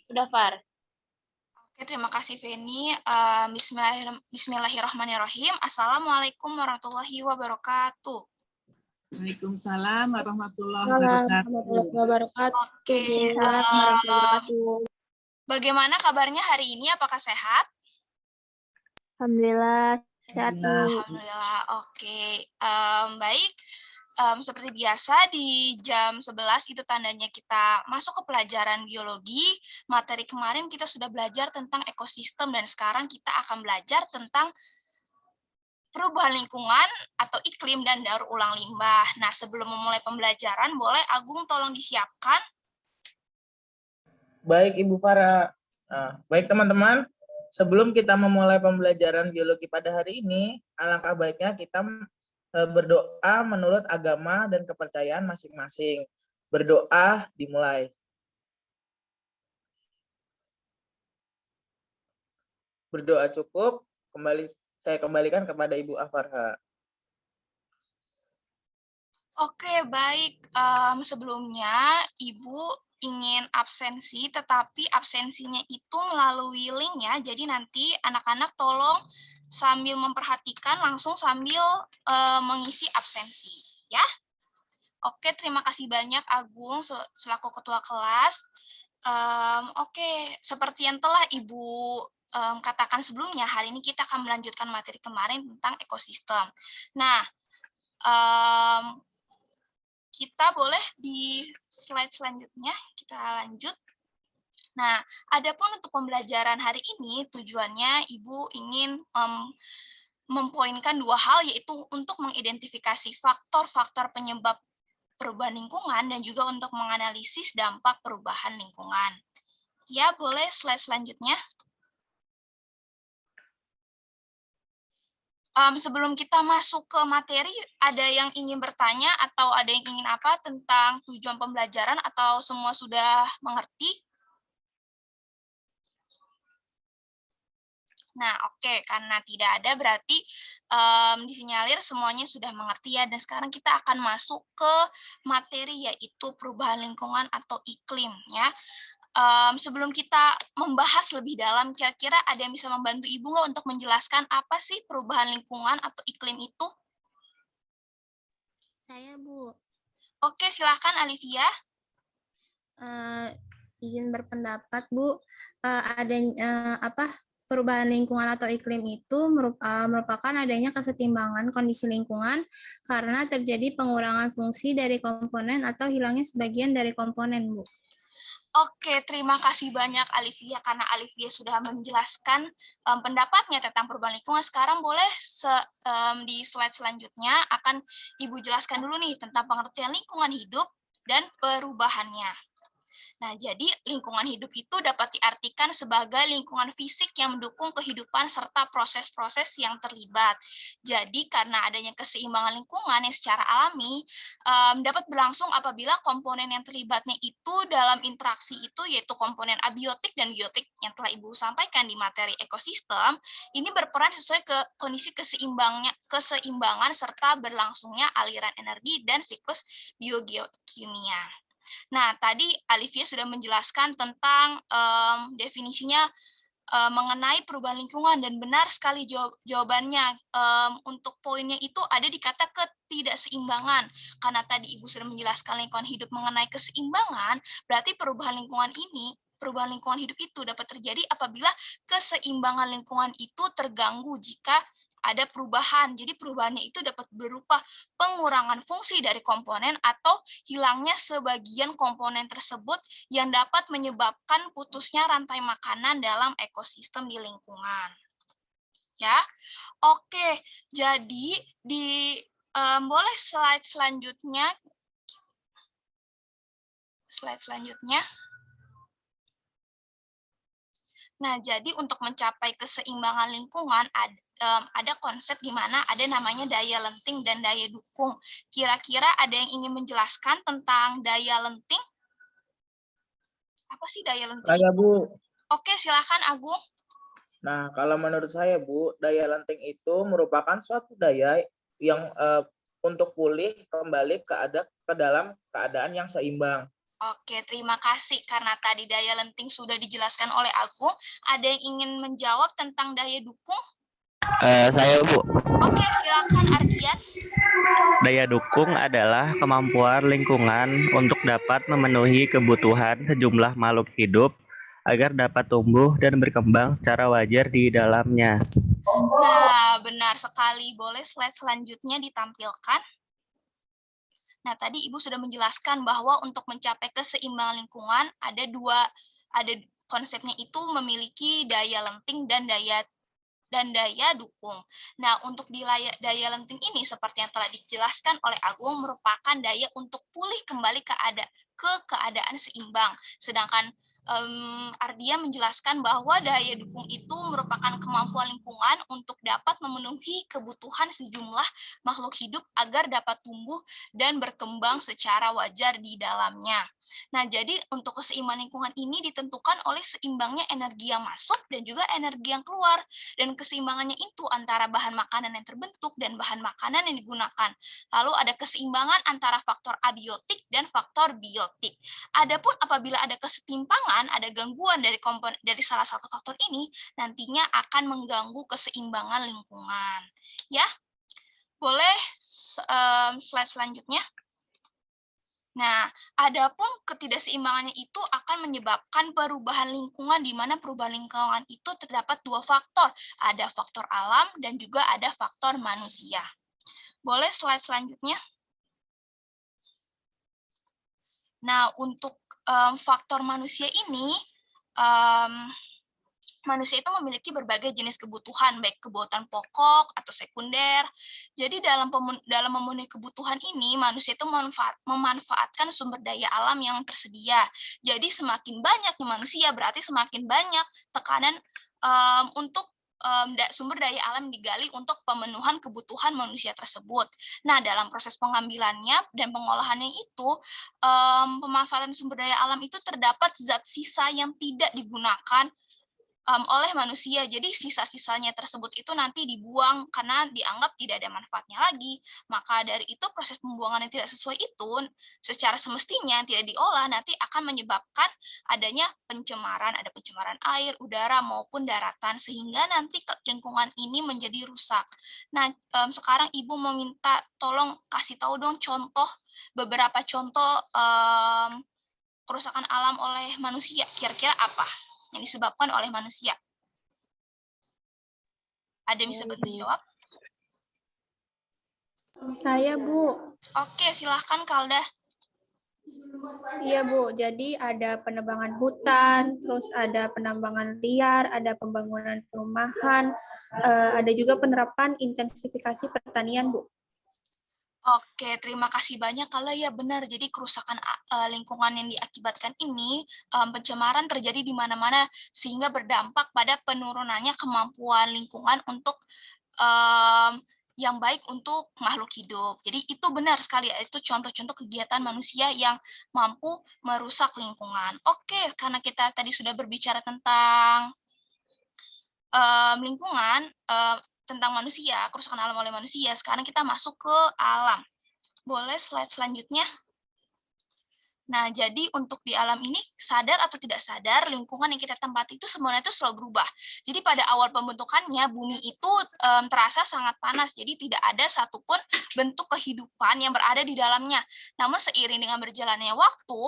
Udah, Far. Oke, terima kasih Feni. Bismillahirrahmanirrahim. Assalamualaikum warahmatullahi wabarakatuh. Waalaikumsalam warahmatullahi Warahmatullahi wabarakatuh. wabarakatuh. Oke, Waalaikumsalam warahmatullahi wabarakatuh. bagaimana kabarnya hari ini? Apakah sehat? Alhamdulillah sehat, Bu. Alhamdulillah. Oke, baik. Seperti biasa di jam 11 itu tandanya kita masuk ke pelajaran biologi. Materi kemarin kita sudah belajar tentang ekosistem dan sekarang kita akan belajar tentang perubahan lingkungan atau iklim dan daur ulang limbah. Nah, sebelum memulai pembelajaran, boleh Agung tolong disiapkan? Baik Ibu Farah. Nah, baik teman-teman, sebelum kita memulai pembelajaran biologi pada hari ini, alangkah baiknya kita berdoa menurut agama dan kepercayaan masing-masing. Berdoa dimulai. Berdoa cukup, saya kembalikan kepada Ibu Afarha. Oke, baik. Sebelumnya, Ibu ingin absensi, tetapi absensinya itu melalui link ya. Jadi nanti anak-anak tolong sambil memperhatikan, langsung sambil mengisi absensi. Ya. Oke, terima kasih banyak Agung selaku ketua kelas. Oke, seperti yang telah Ibu katakan sebelumnya, hari ini kita akan melanjutkan materi kemarin tentang ekosistem. Nah, kita boleh di slide selanjutnya, kita lanjut. Nah, adapun untuk pembelajaran hari ini, tujuannya Ibu ingin mempoinkan dua hal, yaitu untuk mengidentifikasi faktor-faktor penyebab perubahan lingkungan dan juga untuk menganalisis dampak perubahan lingkungan. Ya, boleh slide selanjutnya. Sebelum kita masuk ke materi, ada yang ingin bertanya atau ada yang ingin apa tentang tujuan pembelajaran atau semua sudah mengerti? Nah, oke, karena tidak ada berarti disinyalir semuanya sudah mengerti ya. Dan sekarang kita akan masuk ke materi yaitu perubahan lingkungan atau iklim ya. Sebelum kita membahas lebih dalam, kira-kira ada yang bisa membantu Ibu nggak untuk menjelaskan apa sih perubahan lingkungan atau iklim itu? Saya, Bu. Oke, silakan Alivia. Izin berpendapat, Bu. Perubahan lingkungan atau iklim itu merupakan adanya kesetimbangan kondisi lingkungan karena terjadi pengurangan fungsi dari komponen atau hilangnya sebagian dari komponen, Bu. Oke, terima kasih banyak Alivia karena Alivia sudah menjelaskan pendapatnya tentang perubahan lingkungan. Sekarang boleh di slide selanjutnya akan Ibu jelaskan dulu nih tentang pengertian lingkungan hidup dan perubahannya. Nah, jadi lingkungan hidup itu dapat diartikan sebagai lingkungan fisik yang mendukung kehidupan serta proses-proses yang terlibat. Jadi, karena adanya keseimbangan lingkungan yang secara alami dapat berlangsung apabila komponen yang terlibatnya itu dalam interaksi itu yaitu komponen abiotik dan biotik yang telah Ibu sampaikan di materi ekosistem, ini berperan sesuai ke kondisi keseimbangan serta berlangsungnya aliran energi dan siklus biogeokimia. Nah, tadi Alivia sudah menjelaskan tentang definisinya mengenai perubahan lingkungan dan benar sekali jawabannya. Untuk poinnya itu ada di kata ketidakseimbangan. Karena tadi Ibu sudah menjelaskan lingkungan hidup mengenai keseimbangan, berarti perubahan lingkungan hidup itu dapat terjadi apabila keseimbangan lingkungan itu terganggu jika ada perubahan. Jadi perubahannya itu dapat berupa pengurangan fungsi dari komponen atau hilangnya sebagian komponen tersebut yang dapat menyebabkan putusnya rantai makanan dalam ekosistem di lingkungan. Ya, oke. Jadi boleh slide selanjutnya. Slide selanjutnya. Nah, jadi untuk mencapai keseimbangan lingkungan ada konsep di mana ada namanya daya lenting dan daya dukung. Kira-kira ada yang ingin menjelaskan tentang daya lenting? Apa sih daya lenting Saya, itu? Bu. Oke, silakan Agung. Nah, kalau menurut saya, Bu, daya lenting itu merupakan suatu daya yang untuk pulih kembali ke dalam keadaan yang seimbang. Oke, terima kasih. Karena tadi daya lenting sudah dijelaskan oleh Agung, ada yang ingin menjawab tentang daya dukung? Saya Bu, Oke, silakan Ardian. daya dukung adalah kemampuan lingkungan untuk dapat memenuhi kebutuhan sejumlah makhluk hidup agar dapat tumbuh dan berkembang secara wajar di dalamnya. Nah, benar sekali. Boleh slide selanjutnya ditampilkan? Nah, tadi Ibu sudah menjelaskan bahwa untuk mencapai keseimbangan lingkungan ada konsepnya itu memiliki daya lenting dan daya dukung. Nah, untuk di daya lenting ini seperti yang telah dijelaskan oleh Agung merupakan daya untuk pulih kembali ke keadaan seimbang. Sedangkan Ardia menjelaskan bahwa daya dukung itu merupakan kemampuan lingkungan untuk dapat memenuhi kebutuhan sejumlah makhluk hidup agar dapat tumbuh dan berkembang secara wajar di dalamnya. Nah, jadi untuk keseimbangan lingkungan ini ditentukan oleh seimbangnya energi yang masuk dan juga energi yang keluar. Dan keseimbangannya itu antara bahan makanan yang terbentuk dan bahan makanan yang digunakan. Lalu ada keseimbangan antara faktor abiotik dan faktor biotik. Adapun apabila ada kesetimpangan, ada gangguan dari salah satu faktor ini, nantinya akan mengganggu keseimbangan lingkungan. Ya, boleh slide selanjutnya. Nah, adapun ketidakseimbangannya itu akan menyebabkan perubahan lingkungan, di mana perubahan lingkungan itu terdapat dua faktor. Ada faktor alam dan juga ada faktor manusia. Boleh slide selanjutnya? Nah, untuk faktor manusia ini, manusia itu memiliki berbagai jenis kebutuhan, baik kebutuhan pokok atau sekunder. Jadi dalam memenuhi kebutuhan ini, manusia itu memanfaatkan sumber daya alam yang tersedia. Jadi semakin banyaknya manusia, berarti semakin banyak tekanan untuk sumber daya alam digali untuk pemenuhan kebutuhan manusia tersebut. Nah, dalam proses pengambilannya dan pengolahannya itu, pemanfaatan sumber daya alam itu terdapat zat sisa yang tidak digunakan oleh manusia. Jadi sisa-sisanya tersebut itu nanti dibuang karena dianggap tidak ada manfaatnya lagi. Maka dari itu proses pembuangan yang tidak sesuai itu secara semestinya tidak diolah nanti akan menyebabkan adanya pencemaran, ada pencemaran air, udara maupun daratan sehingga nanti lingkungan ini menjadi rusak. Nah, sekarang Ibu meminta tolong kasih tahu dong beberapa contoh kerusakan alam oleh manusia. Kira-kira apa yang disebabkan oleh manusia? Ada yang bisa bantu jawab? Saya, Bu. Oke, silahkan Kalda. Iya, Bu. Jadi ada penebangan hutan, terus ada penambangan liar, ada pembangunan perumahan, ada juga penerapan intensifikasi pertanian, Bu. Oke, terima kasih banyak. Kalau ya benar, jadi kerusakan lingkungan yang diakibatkan ini, pencemaran terjadi di mana-mana, sehingga berdampak pada penurunannya kemampuan lingkungan untuk yang baik untuk makhluk hidup. Jadi itu benar sekali, itu contoh-contoh kegiatan manusia yang mampu merusak lingkungan. Oke, karena kita tadi sudah berbicara tentang lingkungan, tentang manusia, kerusakan alam oleh manusia, sekarang kita masuk ke alam. Boleh slide selanjutnya? Nah, jadi untuk di alam ini, sadar atau tidak sadar, lingkungan yang kita tempati itu sebenarnya itu selalu berubah. Jadi pada awal pembentukannya, bumi itu terasa sangat panas, jadi tidak ada satupun bentuk kehidupan yang berada di dalamnya. Namun seiring dengan berjalannya waktu,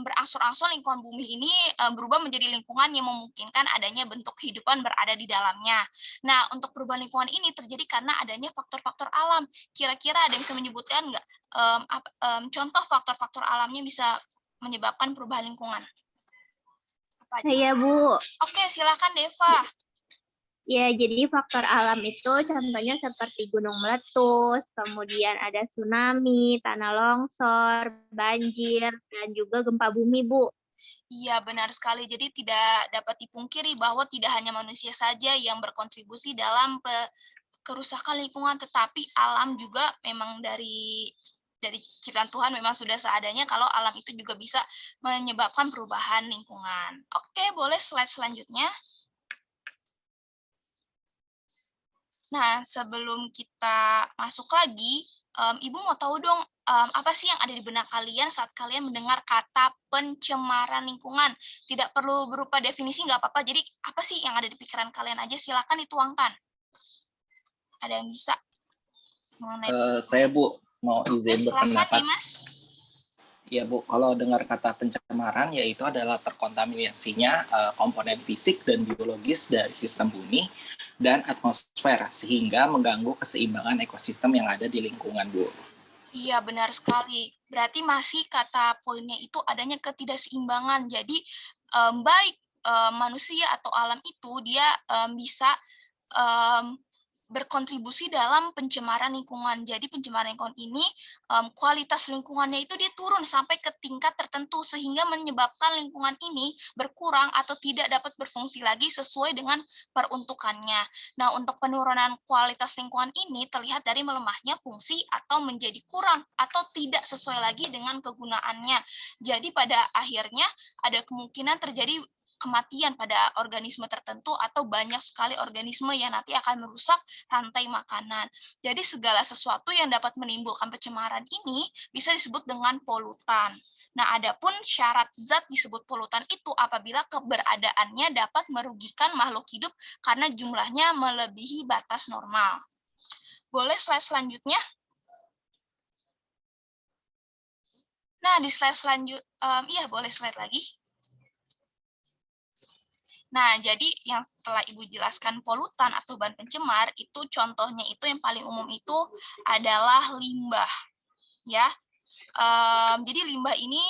berangsur-angsur lingkungan bumi ini berubah menjadi lingkungan yang memungkinkan adanya bentuk kehidupan berada di dalamnya. Nah, untuk perubahan lingkungan ini terjadi karena adanya faktor-faktor alam. Kira-kira ada yang bisa menyebutkan nggak contoh faktor-faktor alamnya bisa menyebabkan perubahan lingkungan? Apa aja? Iya, Bu. Oke, silakan Deva. Ya, jadi faktor alam itu contohnya seperti gunung meletus, kemudian ada tsunami, tanah longsor, banjir, dan juga gempa bumi, Bu. Iya, benar sekali. Jadi tidak dapat dipungkiri bahwa tidak hanya manusia saja yang berkontribusi dalam kerusakan lingkungan, tetapi alam juga memang dari ciptaan Tuhan memang sudah seadanya kalau alam itu juga bisa menyebabkan perubahan lingkungan. Oke, boleh slide selanjutnya. Nah, sebelum kita masuk lagi, Ibu mau tahu dong apa sih yang ada di benak kalian saat kalian mendengar kata pencemaran lingkungan? Tidak perlu berupa definisi, nggak apa-apa. Jadi apa sih yang ada di pikiran kalian aja, silakan dituangkan. Ada yang bisa mengenai Saya Bu mau izin silakan berpendapat. Dimas. Ya Bu, kalau dengar kata pencemaran yaitu adalah terkontaminasinya komponen fisik dan biologis dari sistem bumi dan atmosfer sehingga mengganggu keseimbangan ekosistem yang ada di lingkungan Bu. Iya, benar sekali. Berarti masih kata poinnya itu adanya ketidakseimbangan. Jadi baik manusia atau alam itu dia bisa berkontribusi dalam pencemaran lingkungan. Jadi pencemaran lingkungan ini kualitas lingkungannya itu dia turun sampai ke tingkat tertentu sehingga menyebabkan lingkungan ini berkurang atau tidak dapat berfungsi lagi sesuai dengan peruntukannya. Nah, untuk penurunan kualitas lingkungan ini terlihat dari melemahnya fungsi atau menjadi kurang atau tidak sesuai lagi dengan kegunaannya. Jadi pada akhirnya ada kemungkinan terjadi kematian pada organisme tertentu atau banyak sekali organisme yang nanti akan merusak rantai makanan. Jadi segala sesuatu yang dapat menimbulkan pencemaran ini bisa disebut dengan polutan. Nah, adapun syarat zat disebut polutan itu apabila keberadaannya dapat merugikan makhluk hidup karena jumlahnya melebihi batas normal. Boleh slide selanjutnya? Nah, di slide selanjutnya, iya boleh slide lagi. Nah, jadi yang setelah Ibu jelaskan polutan atau bahan pencemar, itu contohnya itu yang paling umum itu adalah limbah. Ya, jadi limbah ini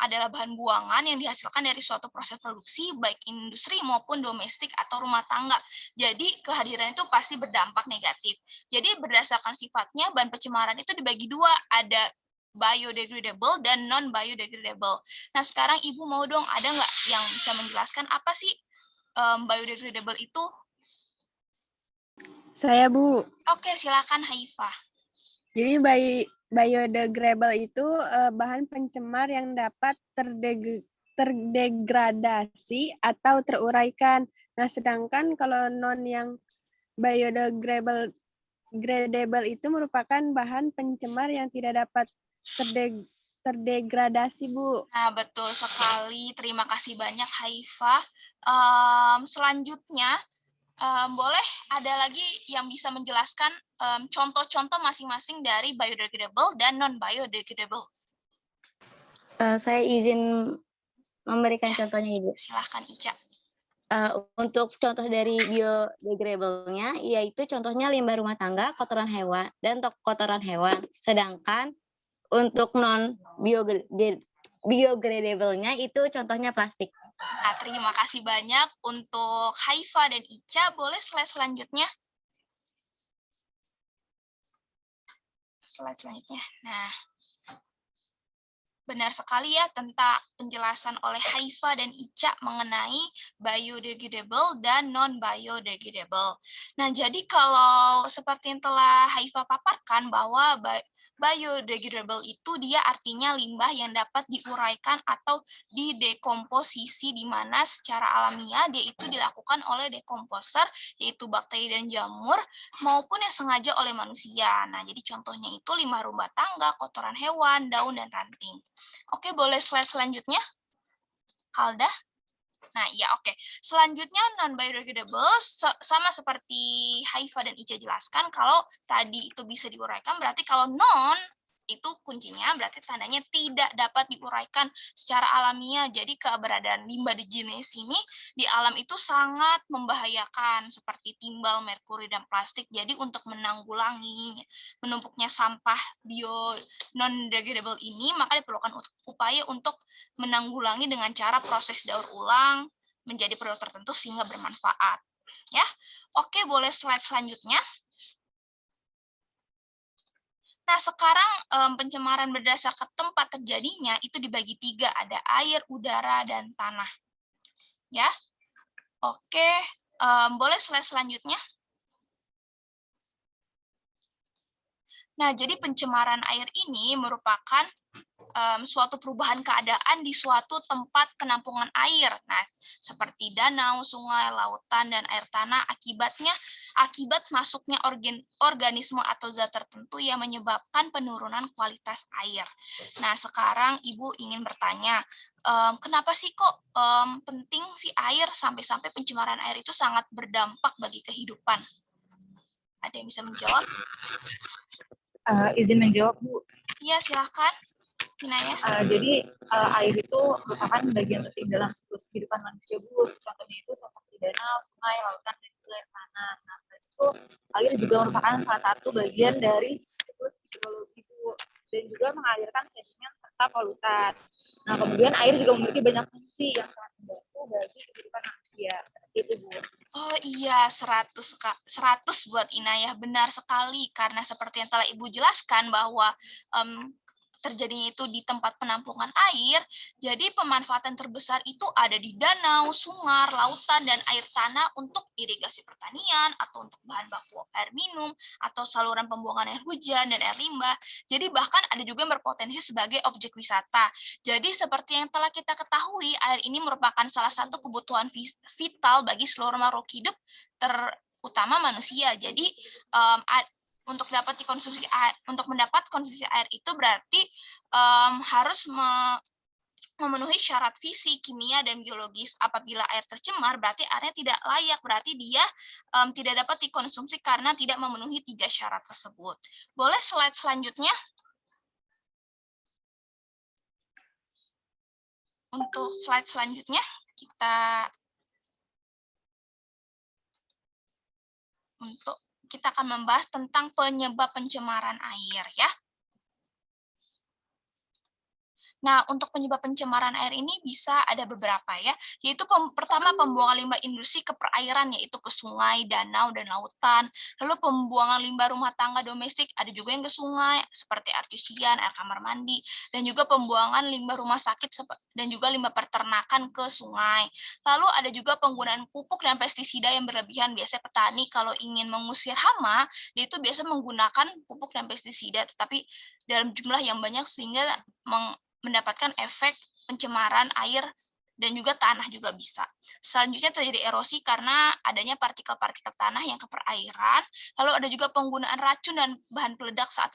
adalah bahan buangan yang dihasilkan dari suatu proses produksi, baik industri maupun domestik atau rumah tangga. Jadi kehadiran itu pasti berdampak negatif. Jadi berdasarkan sifatnya, bahan pencemaran itu dibagi dua, ada biodegradable dan non-biodegradable. Nah, sekarang Ibu mau dong, ada nggak yang bisa menjelaskan apa sih biodegradable itu? Saya, Bu. Oke, silakan Haifa. Jadi biodegradable itu bahan pencemar yang dapat terdegradasi atau teruraikan. Nah, sedangkan kalau non yang biodegradable itu merupakan bahan pencemar yang tidak dapat terdegradasi, Bu. Nah, betul sekali. Terima kasih banyak, Haifa. Selanjutnya, boleh ada lagi yang bisa menjelaskan contoh-contoh masing-masing dari biodegradable dan non-biodegradable? Saya izin memberikan contohnya, Ibu. Silahkan, Ica. Untuk contoh dari biodegradable-nya, yaitu contohnya limbah rumah tangga, kotoran hewan, dan kotoran hewan. Sedangkan untuk non-biodegradable-nya itu contohnya plastik. Nah, terima kasih banyak untuk Haifa dan Ica. Boleh slide selanjutnya? Slide selanjutnya. Nah, benar sekali ya tentang penjelasan oleh Haifa dan Ica mengenai biodegradable dan non-biodegradable. Nah, jadi kalau seperti yang telah Haifa paparkan bahwa biodegradable itu dia artinya limbah yang dapat diuraikan atau didekomposisi, di mana secara alamiah dia itu dilakukan oleh dekomposer, yaitu bakteri dan jamur, maupun yang sengaja oleh manusia. Nah, jadi contohnya itu limbah rumah tangga, kotoran hewan, daun, dan ranting. Oke, boleh slide selanjutnya? Kalda? Nah, iya, oke. Selanjutnya non-biodegradable, sama seperti Haifa dan Ica jelaskan, kalau tadi itu bisa diuraikan, berarti kalau non, itu kuncinya berarti tandanya tidak dapat diuraikan secara alamiah. Jadi keberadaan limbah di jenis ini di alam itu sangat membahayakan, seperti timbal, merkuri, dan plastik. Jadi untuk menanggulangi menumpuknya sampah non-degradable ini, maka diperlukan upaya untuk menanggulangi dengan cara proses daur ulang menjadi produk tertentu sehingga bermanfaat. Ya, oke, boleh slide selanjutnya. Nah, sekarang pencemaran berdasarkan tempat terjadinya itu dibagi 3, ada air, udara, dan tanah. Ya, oke, boleh slide selanjutnya. Nah, jadi pencemaran air ini merupakan suatu perubahan keadaan di suatu tempat penampungan air. Nah, seperti danau, sungai, lautan, dan air tanah akibat masuknya organisme atau zat tertentu yang menyebabkan penurunan kualitas air. Nah, sekarang Ibu ingin bertanya, kenapa sih kok penting si air sampai-sampai pencemaran air itu sangat berdampak bagi kehidupan? Ada yang bisa menjawab? Izin menjawab, Bu. Iya, silakan. Inaya. Jadi air itu merupakan bagian penting dalam siklus kehidupan manusia, Bu. Contohnya itu seperti danau, sungai, lautan, dan juga air tanah. Nah, selain itu air juga merupakan salah satu bagian dari siklus hidrologi, Bu, dan juga mengalirkan sedimen serta polutan. Nah, kemudian air juga memiliki banyak fungsi yang sangat membantu bagi kehidupan manusia. Seperti itu, Bu. Oh iya, 100 buat Inayah, benar sekali. Karena seperti yang telah Ibu jelaskan bahwa terjadinya itu di tempat penampungan air, jadi pemanfaatan terbesar itu ada di danau, sungai, lautan, dan air tanah untuk irigasi pertanian, atau untuk bahan baku air minum, atau saluran pembuangan air hujan dan air limbah. Jadi bahkan ada juga yang berpotensi sebagai objek wisata. Jadi seperti yang telah kita ketahui, air ini merupakan salah satu kebutuhan vital bagi seluruh makhluk hidup, terutama manusia. Jadi untuk mendapat konsumsi air itu berarti harus memenuhi syarat fisik, kimia, dan biologis. Apabila air tercemar, berarti airnya tidak layak, berarti dia tidak dapat dikonsumsi karena tidak memenuhi 3 syarat tersebut. Boleh slide selanjutnya? Untuk slide selanjutnya, kita akan membahas tentang penyebab pencemaran air, ya. Nah, untuk penyebab pencemaran air ini bisa ada beberapa, ya, yaitu pertama pembuangan limbah industri ke perairan, yaitu ke sungai, danau, dan lautan. Lalu pembuangan limbah rumah tangga domestik, ada juga yang ke sungai, seperti air cucian, air kamar mandi, dan juga pembuangan limbah rumah sakit, dan juga limbah peternakan ke sungai. Lalu ada juga penggunaan pupuk dan pestisida yang berlebihan. Biasanya petani kalau ingin mengusir hama, dia itu biasa menggunakan pupuk dan pestisida, tetapi dalam jumlah yang banyak sehingga mendapatkan efek pencemaran air dan juga tanah juga bisa. Selanjutnya terjadi erosi karena adanya partikel-partikel tanah yang ke perairan. Lalu ada juga penggunaan racun dan bahan peledak saat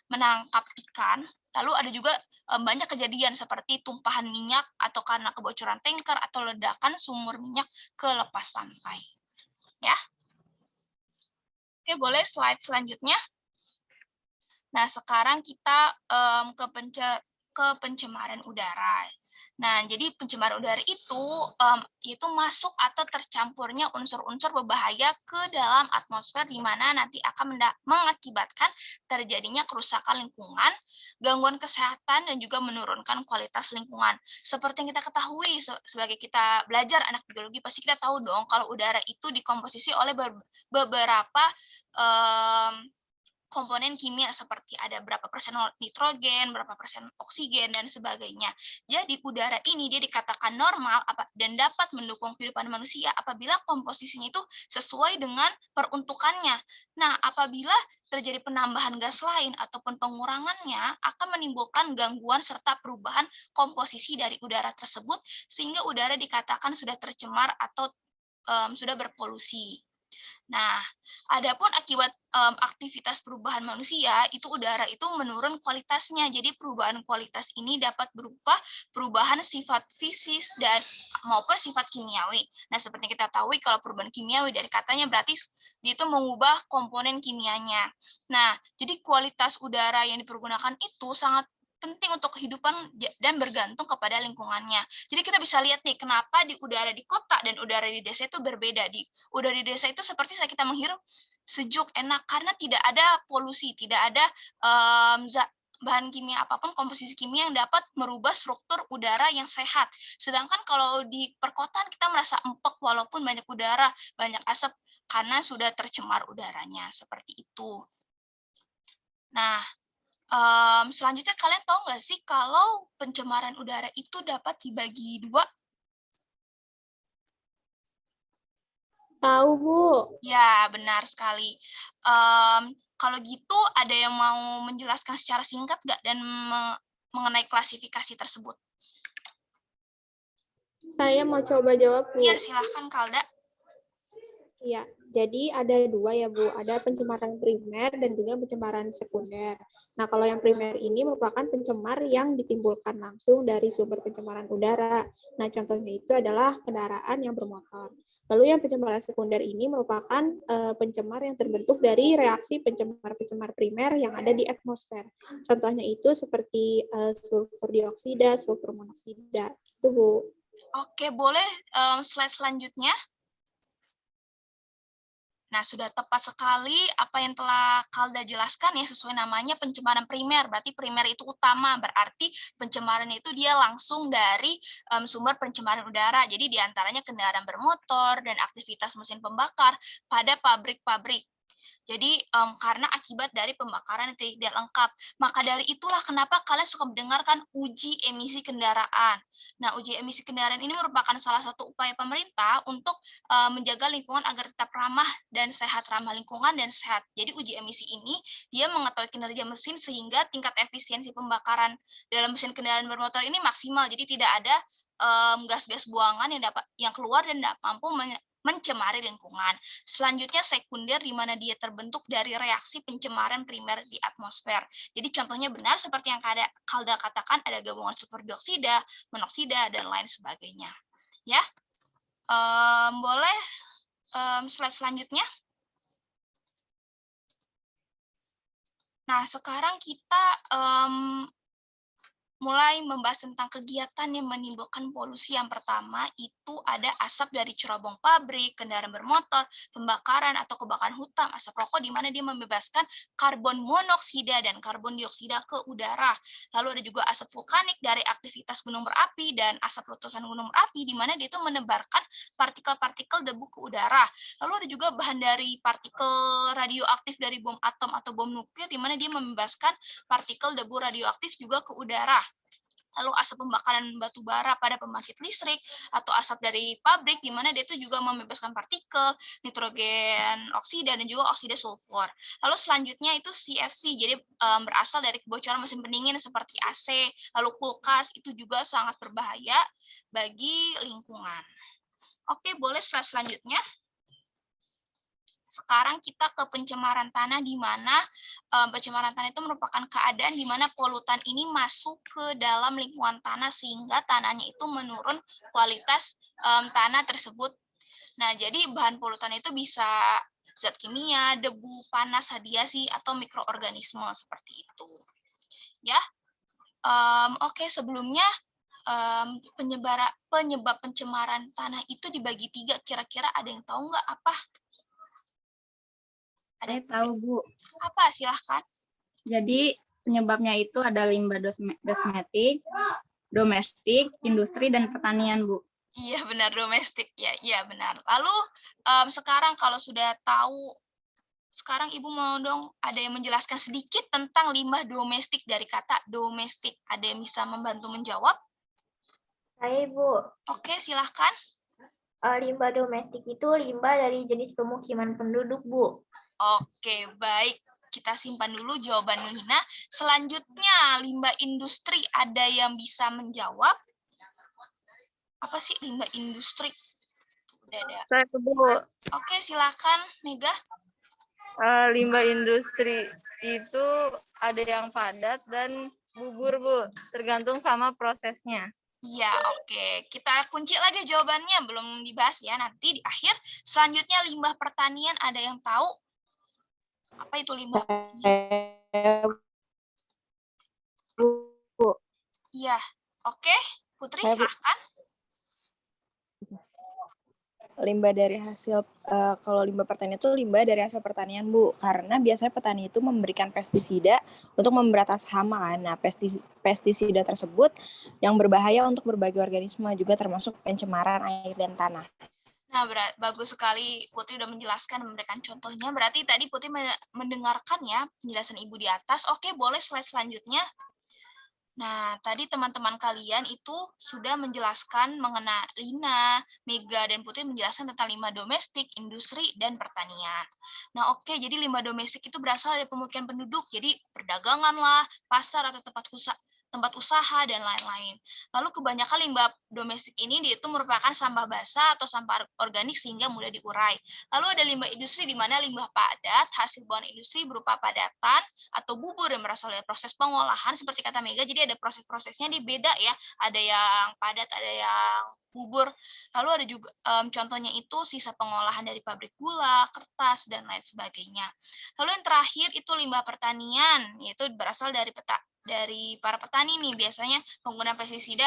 menangkap ikan. Lalu ada juga banyak kejadian seperti tumpahan minyak atau karena kebocoran tanker atau ledakan sumur minyak ke lepas pantai. Ya. Oke, boleh slide selanjutnya. Nah, sekarang kita ke pencemaran udara. Nah, jadi pencemaran udara itu masuk atau tercampurnya unsur-unsur berbahaya ke dalam atmosfer, di mana nanti akan mengakibatkan terjadinya kerusakan lingkungan, gangguan kesehatan, dan juga menurunkan kualitas lingkungan. Seperti yang kita ketahui, sebagai kita belajar anak biologi, pasti kita tahu dong kalau udara itu dikomposisi oleh beberapa komponen kimia, seperti ada berapa persen nitrogen, berapa persen oksigen, dan sebagainya. Jadi udara ini dia dikatakan normal dan dapat mendukung kehidupan manusia apabila komposisinya itu sesuai dengan peruntukannya. Nah, apabila terjadi penambahan gas lain ataupun pengurangannya akan menimbulkan gangguan serta perubahan komposisi dari udara tersebut, sehingga udara dikatakan sudah tercemar atau sudah berpolusi. Nah, adapun akibat aktivitas perubahan manusia, itu udara itu menurun kualitasnya. Jadi perubahan kualitas ini dapat berupa perubahan sifat fisik dan maupun sifat kimiawi. Nah, seperti kita tahu, kalau perubahan kimiawi dari katanya berarti dia itu mengubah komponen kimianya. Nah, jadi kualitas udara yang dipergunakan itu sangat penting untuk kehidupan dan bergantung kepada lingkungannya. Jadi kita bisa lihat nih, kenapa di udara di kota dan udara di desa itu berbeda. Di udara di desa itu seperti saat kita menghirup sejuk, enak, karena tidak ada polusi, tidak ada bahan kimia apapun, komposisi kimia yang dapat merubah struktur udara yang sehat. Sedangkan kalau di perkotaan kita merasa empuk walaupun banyak udara, banyak asap, karena sudah tercemar udaranya, seperti itu. Nah, selanjutnya kalian tahu nggak sih kalau pencemaran udara itu dapat dibagi 2? Tahu, Bu. Ya, benar sekali. Kalau gitu, ada yang mau menjelaskan secara singkat nggak dan mengenai klasifikasi tersebut? Saya mau coba jawab, Bu. Iya, silahkan Kalda. Iya, jadi ada dua ya Bu, ada pencemaran primer dan juga pencemaran sekunder. Nah, kalau yang primer ini merupakan pencemar yang ditimbulkan langsung dari sumber pencemaran udara. Nah, contohnya itu adalah kendaraan yang bermotor. Lalu yang pencemaran sekunder ini merupakan pencemar yang terbentuk dari reaksi pencemar-pencemar primer yang ada di atmosfer. Contohnya itu seperti sulfur dioksida, sulfur monoksida, gitu Bu. Oke, boleh slide selanjutnya. Nah, sudah tepat sekali apa yang telah Kalda jelaskan ya, sesuai namanya pencemaran primer. Berarti primer itu utama, berarti pencemaran itu dia langsung dari sumber pencemaran udara. Jadi diantaranya kendaraan bermotor dan aktivitas mesin pembakar pada pabrik-pabrik. Jadi karena akibat dari pembakaran yang tidak lengkap. Maka dari itulah kenapa kalian suka mendengarkan uji emisi kendaraan. Nah, uji emisi kendaraan ini merupakan salah satu upaya pemerintah untuk menjaga lingkungan agar tetap ramah dan sehat, ramah lingkungan dan sehat. Jadi uji emisi ini dia mengetahui kinerja mesin sehingga tingkat efisiensi pembakaran dalam mesin kendaraan bermotor ini maksimal. Jadi tidak ada gas-gas buangan yang keluar dan tidak mampu mencemari lingkungan. Selanjutnya sekunder di mana dia terbentuk dari reaksi pencemaran primer di atmosfer. Jadi contohnya benar seperti yang Kalda katakan, ada gabungan sulfur dioksida, monoksida, dan lain sebagainya. Ya, boleh slide selanjutnya. Nah, sekarang kita mulai membahas tentang kegiatan yang menimbulkan polusi. Yang pertama itu ada asap dari cerobong pabrik, kendaraan bermotor, pembakaran atau kebakaran hutan, asap rokok di mana dia membebaskan karbon monoksida dan karbon dioksida ke udara. Lalu ada juga asap vulkanik dari aktivitas gunung berapi dan asap letusan gunung berapi di mana dia itu menebarkan partikel-partikel debu ke udara. Lalu ada juga bahan dari partikel radioaktif dari bom atom atau bom nuklir di mana dia membebaskan partikel debu radioaktif juga ke udara. Lalu asap pembakaran batu bara pada pembangkit listrik atau asap dari pabrik di mana dia itu juga membebaskan partikel nitrogen oksida dan juga oksida sulfur. Lalu selanjutnya itu CFC, jadi berasal dari kebocoran mesin pendingin seperti AC, lalu kulkas, itu juga sangat berbahaya bagi lingkungan. Oke, boleh slide selanjutnya. Sekarang kita ke pencemaran tanah, di mana pencemaran tanah itu merupakan keadaan di mana polutan ini masuk ke dalam lingkungan tanah sehingga tanahnya itu menurun kualitas tanah tersebut. Nah, jadi bahan polutan itu bisa zat kimia, debu, panas, radiasi, atau mikroorganisme seperti itu. Ya, oke, sebelumnya penyebab pencemaran tanah itu dibagi 3. Kira-kira ada yang tahu nggak apa? Saya tahu, Bu. Apa? Silahkan. Jadi penyebabnya itu ada limbah domestik, industri, dan pertanian, Bu. Iya, benar, domestik. Ya, iya benar. Lalu sekarang kalau sudah tahu, sekarang Ibu mau dong ada yang menjelaskan sedikit tentang limbah domestik dari kata domestik. Ada yang bisa membantu menjawab? Saya, Ibu. Oke, silahkan. Limbah domestik itu limbah dari jenis pemukiman penduduk, Bu. Oke, baik. Kita simpan dulu jawaban Lina. Selanjutnya, limbah industri. Ada yang bisa menjawab? Apa sih limbah industri? Udah ada. Saya, Bu. Oke, silakan, Mega. Limbah industri itu ada yang padat dan bubur, Bu. Tergantung sama prosesnya. Iya, oke. Kita kunci lagi jawabannya. Belum dibahas ya, nanti di akhir. Selanjutnya, limbah pertanian. Ada yang tahu? Apa itu limbah pertanian? Iya, oke. Putri, silahkan. Limbah dari hasil, kalau limbah pertanian itu limbah dari hasil pertanian, Bu. Karena biasanya petani itu memberikan pestisida untuk memberantas hama kan. Nah, pestisida tersebut yang berbahaya untuk berbagai organisme, juga termasuk pencemaran air dan tanah. Nah, bagus sekali Putri udah menjelaskan, memberikan contohnya. Berarti tadi Putri mendengarkan ya penjelasan Ibu di atas. Oke, boleh slide selanjutnya. Nah, tadi teman-teman kalian itu sudah menjelaskan mengenai Lina, Mega, dan Putri menjelaskan tentang limbah domestik, industri, dan pertanian. Nah, oke, jadi limbah domestik itu berasal dari pemukiman penduduk. Jadi perdagangan lah, pasar atau tempat tempat usaha, dan lain-lain. Lalu kebanyakan limbah domestik ini dia itu merupakan sampah basah atau sampah organik sehingga mudah diurai. Lalu ada limbah industri di mana limbah padat hasil buangan industri berupa padatan atau bubur yang berasal dari proses pengolahan seperti kata Mega. Jadi ada proses-prosesnya di beda ya. Ada yang padat, ada yang bubur. Lalu ada juga contohnya itu sisa pengolahan dari pabrik gula, kertas, dan lain sebagainya. Lalu yang terakhir itu limbah pertanian, yaitu berasal dari para petani nih, biasanya penggunaan pestisida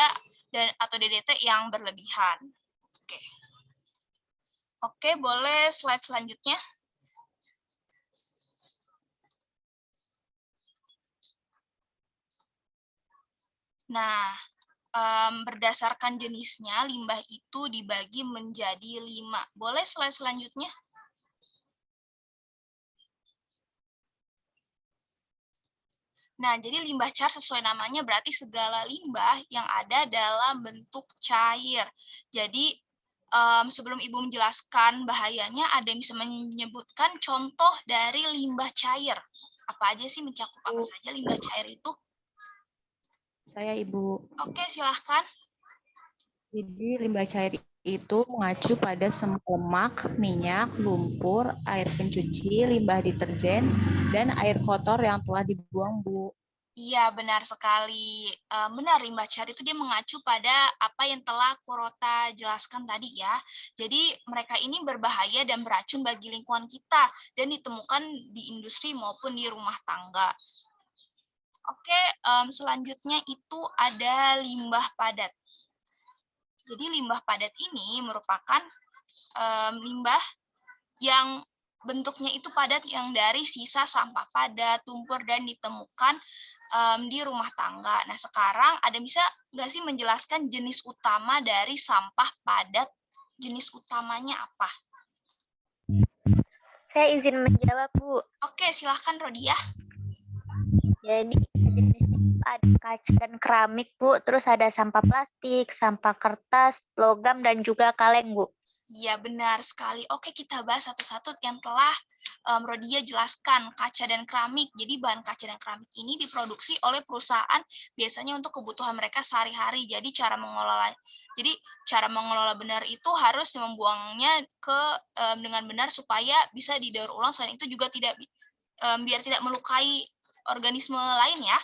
atau DDT yang berlebihan. Oke, boleh slide selanjutnya. Nah, berdasarkan jenisnya, limbah itu dibagi menjadi 5. Boleh slide selanjutnya? Nah, jadi limbah cair sesuai namanya berarti segala limbah yang ada dalam bentuk cair. Jadi, sebelum Ibu menjelaskan bahayanya, ada yang bisa menyebutkan contoh dari limbah cair. Apa aja sih, mencakup apa saja limbah cair itu? Saya Ibu. Oke, silahkan. Jadi limbah cair itu mengacu pada semua lemak, minyak, lumpur, air pencuci, limbah deterjen, dan air kotor yang telah dibuang, Bu. Iya, benar sekali. Benar, limbah cair itu dia mengacu pada apa yang telah Kurota jelaskan tadi ya. Jadi mereka ini berbahaya dan beracun bagi lingkungan kita dan ditemukan di industri maupun di rumah tangga. Oke, selanjutnya itu ada limbah padat. Jadi limbah padat ini merupakan limbah yang bentuknya itu padat yang dari sisa sampah padat, lumpur, dan ditemukan di rumah tangga. Nah, sekarang ada bisa nggak sih menjelaskan jenis utama dari sampah padat? Jenis utamanya apa? Saya izin menjawab, Bu. Oke, silahkan Rodia. Jadi jenisnya ada kaca dan keramik, Bu. Terus ada sampah plastik, sampah kertas, logam, dan juga kaleng, Bu. Iya, benar sekali. Oke, kita bahas satu-satu yang telah Rodia jelaskan, kaca dan keramik. Jadi bahan kaca dan keramik ini diproduksi oleh perusahaan biasanya untuk kebutuhan mereka sehari-hari. Jadi cara mengelola benar itu harus membuangnya dengan benar supaya bisa didaur ulang. Selain itu juga biar tidak melukai organisme lain ya.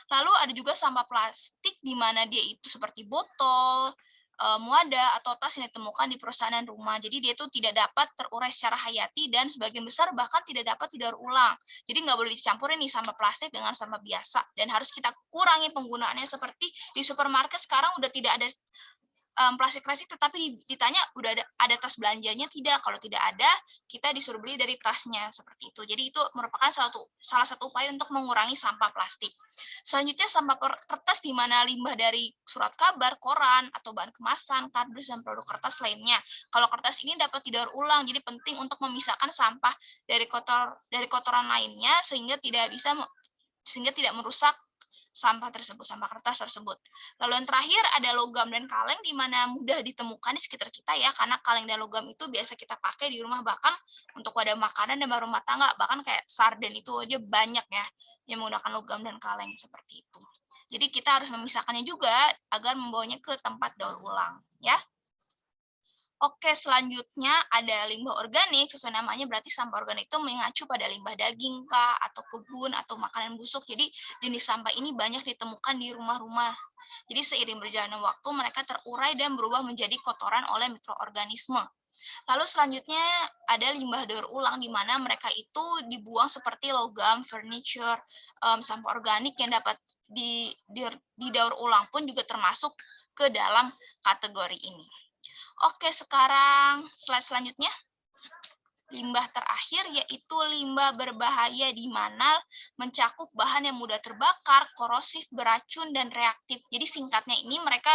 Lalu ada juga sampah plastik di mana dia itu seperti botol, muada atau tas yang ditemukan di perusahaan dan rumah. Jadi dia itu tidak dapat terurai secara hayati dan sebagian besar bahkan tidak dapat didaur ulang. Jadi nggak boleh dicampurin nih sampah plastik dengan sampah biasa. Dan harus kita kurangi penggunaannya seperti di supermarket sekarang udah tidak ada plastik-plastik, tetapi ditanya udah ada tas belanjanya, tidak. Kalau tidak ada, kita disuruh beli dari tasnya seperti itu. Jadi itu merupakan salah satu upaya untuk mengurangi sampah plastik. Selanjutnya sampah kertas di mana limbah dari surat kabar, koran, atau bahan kemasan, kardus, dan produk kertas lainnya. Kalau kertas ini dapat didaur ulang, jadi penting untuk memisahkan sampah dari kotoran lainnya sehingga tidak merusak sampah kertas tersebut. Lalu yang terakhir ada logam dan kaleng di mana mudah ditemukan di sekitar kita ya, karena kaleng dan logam itu biasa kita pakai di rumah bahkan untuk wadah makanan dan bahan rumah tangga, bahkan kayak sarden itu aja banyak ya yang menggunakan logam dan kaleng seperti itu. Jadi kita harus memisahkannya juga agar membawanya ke tempat daur ulang ya. Oke, selanjutnya ada limbah organik. Sesuai namanya berarti sampah organik itu mengacu pada limbah daging kah, atau kebun, atau makanan busuk. Jadi jenis sampah ini banyak ditemukan di rumah-rumah. Jadi seiring berjalannya waktu mereka terurai dan berubah menjadi kotoran oleh mikroorganisme. Lalu selanjutnya ada limbah daur ulang di mana mereka itu dibuang seperti logam, furniture, sampah organik yang dapat didaur ulang pun juga termasuk ke dalam kategori ini. Oke, sekarang slide selanjutnya. Limbah terakhir yaitu limbah berbahaya di mana mencakup bahan yang mudah terbakar, korosif, beracun, dan reaktif. Jadi singkatnya ini mereka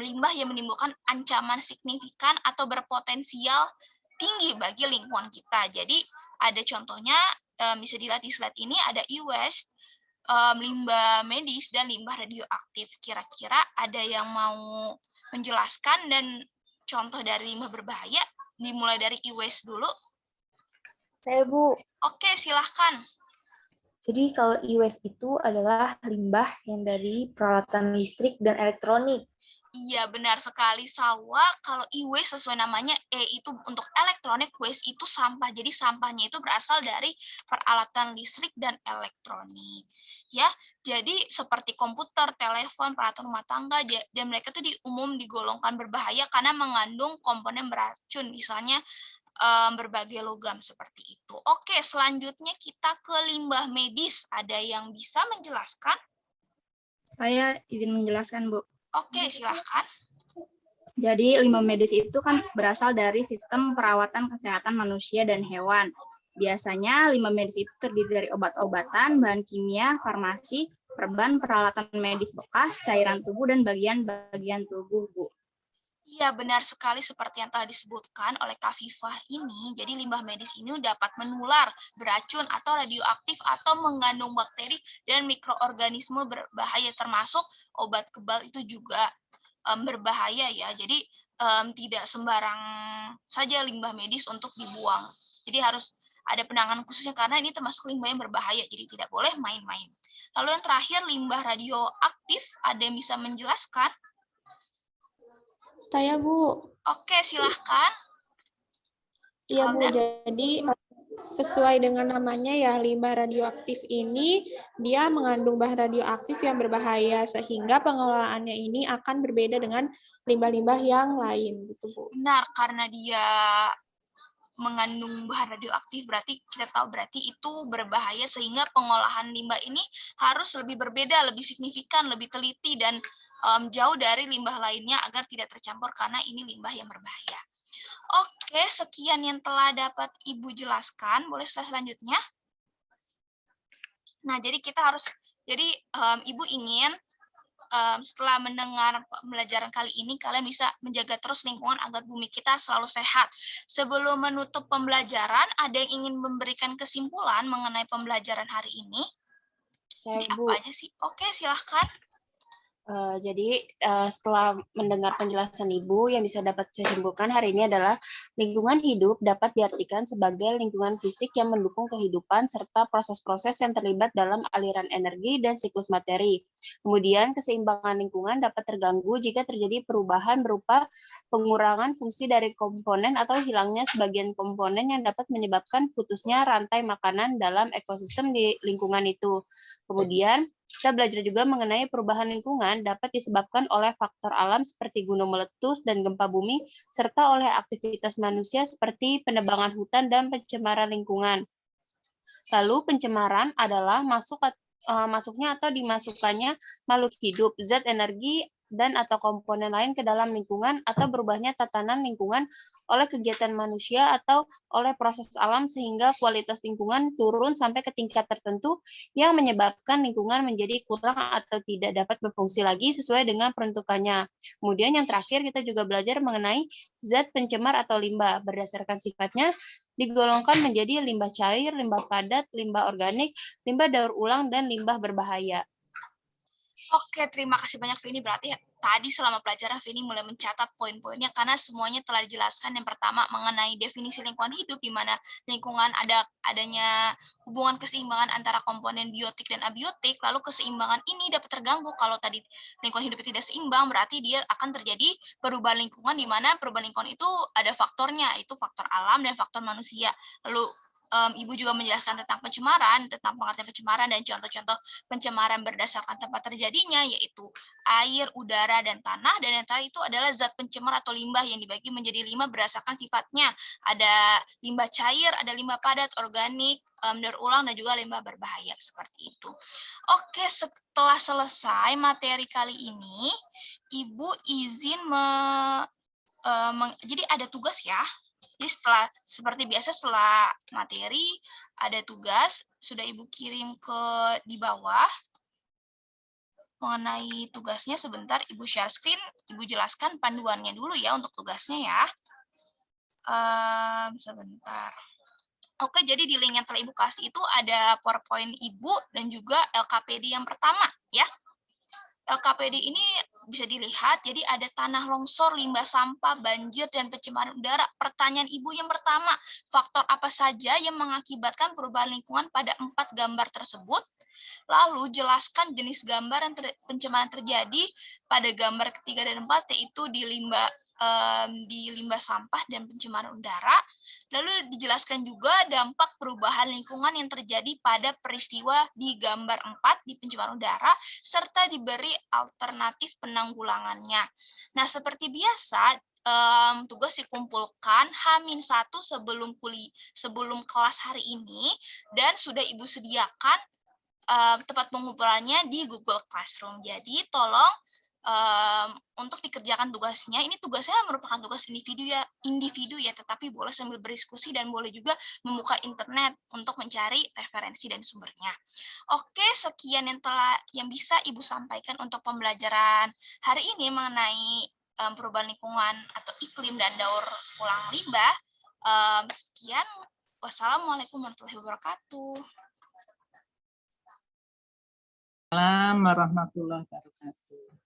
limbah yang menimbulkan ancaman signifikan atau berpotensial tinggi bagi lingkungan kita. Jadi ada contohnya, bisa dilihat di slide ini, ada e-waste, limbah medis, dan limbah radioaktif. Kira-kira ada yang mau menjelaskan dan contoh dari limbah berbahaya, dimulai dari e-waste dulu. Saya, Bu. Oke, silahkan. Jadi kalau e-waste itu adalah limbah yang dari peralatan listrik dan elektronik. Iya, benar sekali, Salwa. Kalau e-waste sesuai namanya, itu untuk electronic waste itu sampah. Jadi sampahnya itu berasal dari peralatan listrik dan elektronik. Ya, jadi seperti komputer, telepon, peralatan rumah tangga, dan mereka itu digolongkan berbahaya karena mengandung komponen beracun, misalnya berbagai logam seperti itu. Oke, selanjutnya kita ke limbah medis. Ada yang bisa menjelaskan? Saya izin menjelaskan, Bu. Oke, silahkan. Jadi limbah medis itu kan berasal dari sistem perawatan kesehatan manusia dan hewan. Biasanya limbah medis itu terdiri dari obat-obatan, bahan kimia, farmasi, perban, peralatan medis bekas, cairan tubuh, dan bagian-bagian tubuh, Bu. Iya, benar sekali seperti yang telah disebutkan oleh Kak Fifah ini. Jadi limbah medis ini dapat menular, beracun atau radioaktif atau mengandung bakteri dan mikroorganisme berbahaya, termasuk obat kebal itu juga berbahaya ya. Jadi tidak sembarang saja limbah medis untuk dibuang. Jadi harus ada penanganan khususnya karena ini termasuk limbah yang berbahaya. Jadi tidak boleh main-main. Lalu yang terakhir limbah radioaktif, ada yang bisa menjelaskan? Saya, Bu. Oke, silahkan. Iya, Bu. Jadi sesuai dengan namanya ya, limbah radioaktif ini dia mengandung bahan radioaktif yang berbahaya sehingga pengelolaannya ini akan berbeda dengan limbah-limbah yang lain gitu, Bu. Benar, karena dia mengandung bahan radioaktif berarti kita tahu berarti itu berbahaya sehingga pengolahan limbah ini harus lebih berbeda, lebih signifikan, lebih teliti dan jauh dari limbah lainnya agar tidak tercampur karena ini limbah yang berbahaya. Oke, sekian yang telah dapat Ibu jelaskan. Boleh slide selanjutnya? Nah, jadi Ibu ingin setelah mendengar pembelajaran kali ini, kalian bisa menjaga terus lingkungan agar bumi kita selalu sehat. Sebelum menutup pembelajaran, ada yang ingin memberikan kesimpulan mengenai pembelajaran hari ini? Saya, Jadi Bu. apa aja sih? Oke, silahkan. Jadi setelah mendengar penjelasan Ibu, yang bisa dapat saya simpulkan hari ini adalah lingkungan hidup dapat diartikan sebagai lingkungan fisik yang mendukung kehidupan serta proses-proses yang terlibat dalam aliran energi dan siklus materi. Kemudian keseimbangan lingkungan dapat terganggu jika terjadi perubahan berupa pengurangan fungsi dari komponen atau hilangnya sebagian komponen yang dapat menyebabkan putusnya rantai makanan dalam ekosistem di lingkungan itu. Kemudian kita belajar juga mengenai perubahan lingkungan dapat disebabkan oleh faktor alam seperti gunung meletus dan gempa bumi, serta oleh aktivitas manusia seperti penebangan hutan dan pencemaran lingkungan. Lalu pencemaran adalah masuknya atau dimasukkannya makhluk hidup, zat energi, dan atau komponen lain ke dalam lingkungan atau berubahnya tatanan lingkungan oleh kegiatan manusia atau oleh proses alam sehingga kualitas lingkungan turun sampai ke tingkat tertentu yang menyebabkan lingkungan menjadi kurang atau tidak dapat berfungsi lagi sesuai dengan peruntukannya. Kemudian yang terakhir kita juga belajar mengenai zat pencemar atau limbah. Berdasarkan sifatnya digolongkan menjadi limbah cair, limbah padat, limbah organik, limbah daur ulang, dan limbah berbahaya. Oke, terima kasih banyak Vini. Berarti tadi selama pelajaran Vini mulai mencatat poin-poinnya karena semuanya telah dijelaskan. Yang pertama mengenai definisi lingkungan hidup, di mana lingkungan adanya hubungan keseimbangan antara komponen biotik dan abiotik. Lalu keseimbangan ini dapat terganggu kalau tadi lingkungan hidup tidak seimbang, berarti dia akan terjadi perubahan lingkungan, di mana perubahan lingkungan itu ada faktornya, itu faktor alam dan faktor manusia. Lalu Ibu juga menjelaskan tentang pencemaran, tentang pengertian pencemaran dan contoh-contoh pencemaran berdasarkan tempat terjadinya, yaitu air, udara, dan tanah. Dan yang terakhir itu adalah zat pencemar atau limbah yang dibagi menjadi 5 berdasarkan sifatnya. Ada limbah cair, ada limbah padat, organik, daur ulang, dan juga limbah berbahaya, seperti itu. Oke, setelah selesai materi kali ini, Ibu izin jadi ada tugas ya. Jadi seperti biasa setelah materi ada tugas, sudah Ibu kirim di bawah. Mengenai tugasnya sebentar Ibu share screen, Ibu jelaskan panduannya dulu ya untuk tugasnya ya. Sebentar. Oke, jadi di link yang telah Ibu kasih itu ada PowerPoint Ibu dan juga LKPD yang pertama ya. LKPD ini bisa dilihat, jadi ada tanah longsor, limbah sampah, banjir, dan pencemaran udara. Pertanyaan Ibu yang pertama, faktor apa saja yang mengakibatkan perubahan lingkungan pada 4 gambar tersebut? Lalu jelaskan jenis gambar yang pencemaran terjadi pada gambar ketiga dan 4, yaitu di limbah sampah dan pencemaran udara. Lalu dijelaskan juga dampak perubahan lingkungan yang terjadi pada peristiwa di gambar 4 di pencemaran udara, serta diberi alternatif penanggulangannya. Nah, seperti biasa, tugas dikumpulkan H-1 sebelum kelas hari ini, dan sudah Ibu sediakan tempat pengumpulannya di Google Classroom. Jadi tolong untuk dikerjakan tugasnya, ini tugasnya merupakan tugas individu ya, tetapi boleh sambil berdiskusi dan boleh juga membuka internet untuk mencari referensi dan sumbernya. Oke, sekian yang bisa Ibu sampaikan untuk pembelajaran hari ini mengenai perubahan lingkungan atau iklim dan daur ulang limbah. Sekian, wassalamualaikum warahmatullahi wabarakatuh. Assalamualaikum warahmatullahi wabarakatuh.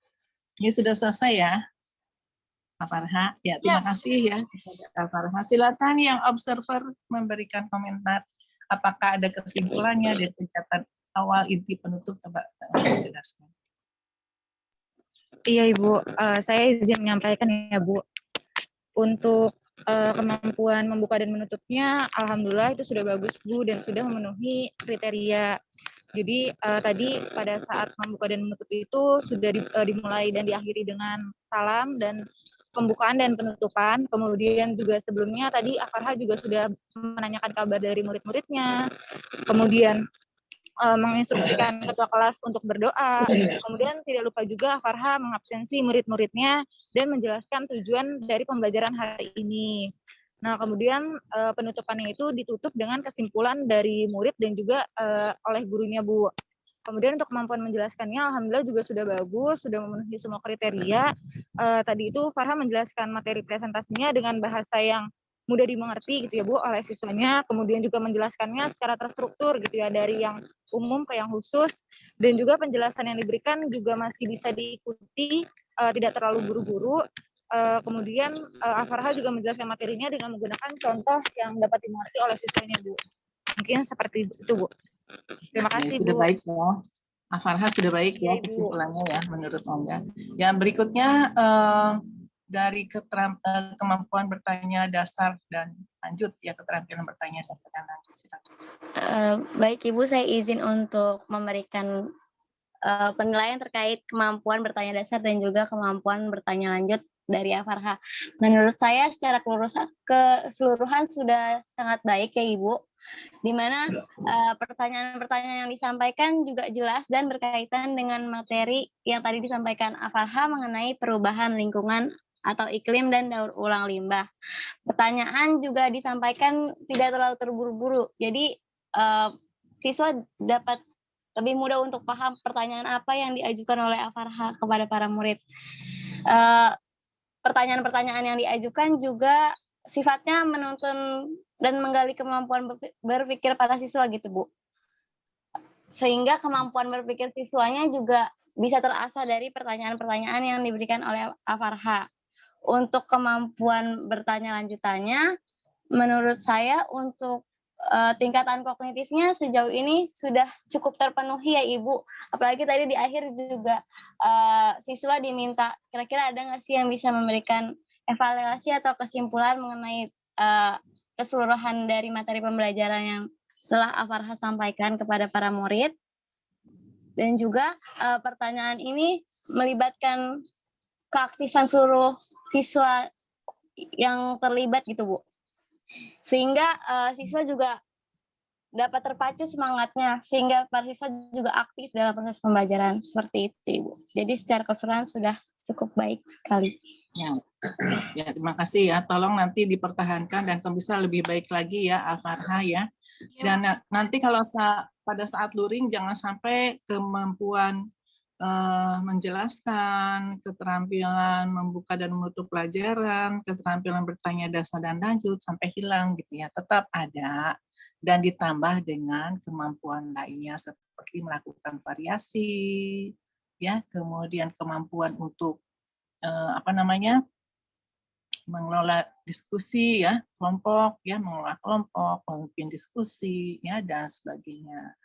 Ini sudah selesai ya, Kak Farha. Ya, terima kasih ya kepada Kak Farha. Silakan yang observer memberikan komentar. Apakah ada kesimpulannya dari catatan awal, inti, penutup? Coba jelaskan. Iya Ibu, saya izin menyampaikan ya Bu. Untuk kemampuan membuka dan menutupnya, alhamdulillah itu sudah bagus Bu dan sudah memenuhi kriteria. Jadi tadi pada saat membuka dan menutup itu sudah dimulai dan diakhiri dengan salam dan pembukaan dan penutupan. Kemudian juga sebelumnya tadi Farha juga sudah menanyakan kabar dari murid-muridnya. Kemudian menginstruksikan ketua kelas untuk berdoa. Kemudian tidak lupa juga Farha mengabsensi murid-muridnya dan menjelaskan tujuan dari pembelajaran hari ini. Nah, kemudian penutupannya itu ditutup dengan kesimpulan dari murid dan juga oleh gurunya, Bu. Kemudian untuk kemampuan menjelaskannya, alhamdulillah juga sudah bagus, sudah memenuhi semua kriteria. Tadi itu Farha menjelaskan materi presentasinya dengan bahasa yang mudah dimengerti gitu ya Bu oleh siswanya, kemudian juga menjelaskannya secara terstruktur gitu ya, dari yang umum ke yang khusus, dan juga penjelasan yang diberikan juga masih bisa diikuti, tidak terlalu buru-buru. Kemudian Farha juga menjelaskan materinya dengan menggunakan contoh yang dapat dimengerti oleh siswanya Bu. Mungkin seperti itu Bu. Terima kasih sudah Bu. baik ya. Farha sudah baik ya kesimpulannya ya menurut Ongga. Yang berikutnya dari kemampuan bertanya dasar dan lanjut ya, keterampilan bertanya dasar dan lanjut. Silakan. Baik Ibu, saya izin untuk memberikan penilaian terkait kemampuan bertanya dasar dan juga kemampuan bertanya lanjut dari Farha. Menurut saya secara keseluruhan sudah sangat baik ya Ibu, di mana pertanyaan-pertanyaan yang disampaikan juga jelas dan berkaitan dengan materi yang tadi disampaikan Farha mengenai perubahan lingkungan atau iklim dan daur ulang limbah. Pertanyaan juga disampaikan tidak terlalu terburu-buru, jadi siswa dapat lebih mudah untuk paham pertanyaan apa yang diajukan oleh Farha kepada para murid. Pertanyaan-pertanyaan yang diajukan juga sifatnya menuntun dan menggali kemampuan berpikir para siswa gitu Bu. Sehingga kemampuan berpikir siswanya juga bisa terasah dari pertanyaan-pertanyaan yang diberikan oleh Farha. Untuk kemampuan bertanya lanjutannya, menurut saya untuk tingkatan kognitifnya sejauh ini sudah cukup terpenuhi ya Ibu. Apalagi tadi di akhir juga siswa diminta kira-kira ada nggak sih yang bisa memberikan evaluasi atau kesimpulan mengenai keseluruhan dari materi pembelajaran yang telah Farha sampaikan kepada para murid. Dan juga pertanyaan ini melibatkan keaktifan seluruh siswa yang terlibat gitu Bu. Sehingga siswa juga dapat terpacu semangatnya, sehingga para siswa juga aktif dalam proses pembelajaran seperti itu Ibu. Jadi secara keseluruhan sudah cukup baik sekali. Ya, terima kasih ya. Tolong nanti dipertahankan dan kalau bisa lebih baik lagi ya Farha ya. Dan nanti kalau pada saat luring jangan sampai kemampuan menjelaskan, keterampilan membuka dan menutup pelajaran, keterampilan bertanya dasar dan lanjut sampai hilang gitu ya. Tetap ada dan ditambah dengan kemampuan lainnya seperti melakukan variasi, ya, kemudian kemampuan untuk mengelola diskusi ya, kelompok ya, mengelola kelompok, memimpin diskusi ya, dan sebagainya.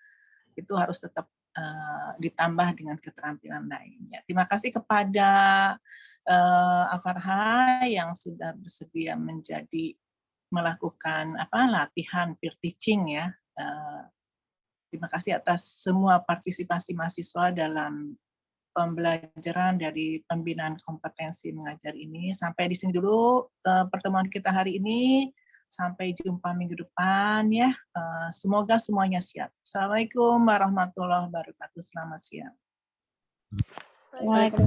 Itu harus tetap ditambah dengan keterampilan lainnya. Terima kasih kepada Al-Farha yang sudah bersedia melakukan latihan peer teaching ya. Terima kasih atas semua partisipasi mahasiswa dalam pembelajaran dari pembinaan kompetensi mengajar ini. Sampai di sini dulu pertemuan kita hari ini. Sampai jumpa minggu depan ya. Semoga semuanya siap. Assalamualaikum warahmatullahi wabarakatuh. Selamat siang.